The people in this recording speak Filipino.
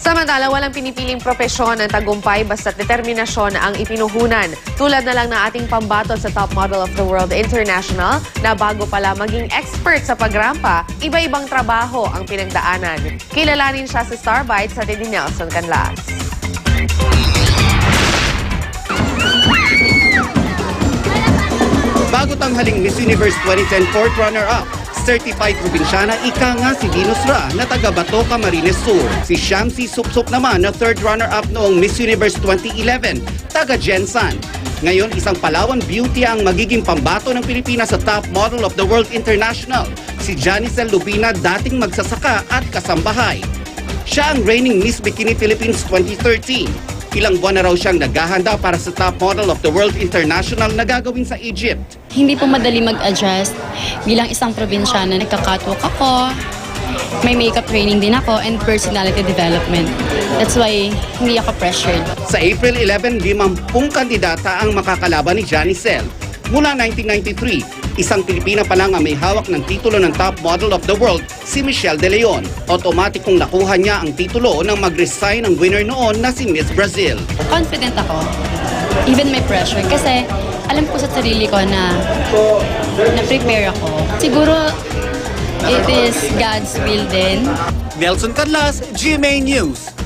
Samantala, walang pinipiling propesyon ng tagumpay basta't determinasyon ang ipinuhunan. Tulad na lang ng ating pambatot sa Top Model of the World International na bago pala maging expert sa pagrampa, iba-ibang trabaho ang pinagdaanan. Kilalanin siya sa Starbites sa ni Nelson Canlas. Bago tanghaling Miss Universe 2010 fourth runner-up, certified probinsyana ika nga si Venus Ra na taga Bato, Camarines Sur. Si Shamsi Supsop naman na third runner-up noong Miss Universe 2011, taga Jensan. Ngayon, isang Palawan beauty ang magiging pambato ng Pilipinas sa Top Model of the World International. Si Janicel Lubina dating magsasaka at kasambahay. Siya ang reigning Miss Bikini Philippines 2013. Ilang buwan na raw siyang naghahanda para sa Top Model of the World International na gagawin sa Egypt. Hindi po madali mag-adjust. Bilang isang probinsyana, nagka-catwalk ako, may makeup training din ako, and personality development. That's why hindi ako pressured. Sa April 11, 50 kandidata ang makakalaban ni Janicel. Mula 1993, isang Pilipina pa lang ang may hawak ng titulo ng Top Model of the World, si Michelle De Leon. Automatikong nakuha niya ang titulo nang mag-resign ang winner noon na si Miss Brazil. Confident ako. Even may pressure. Kasi alam ko sa sarili ko na na-prepare ako. Siguro, it is God's will din. Nelson Canlas, GMA News.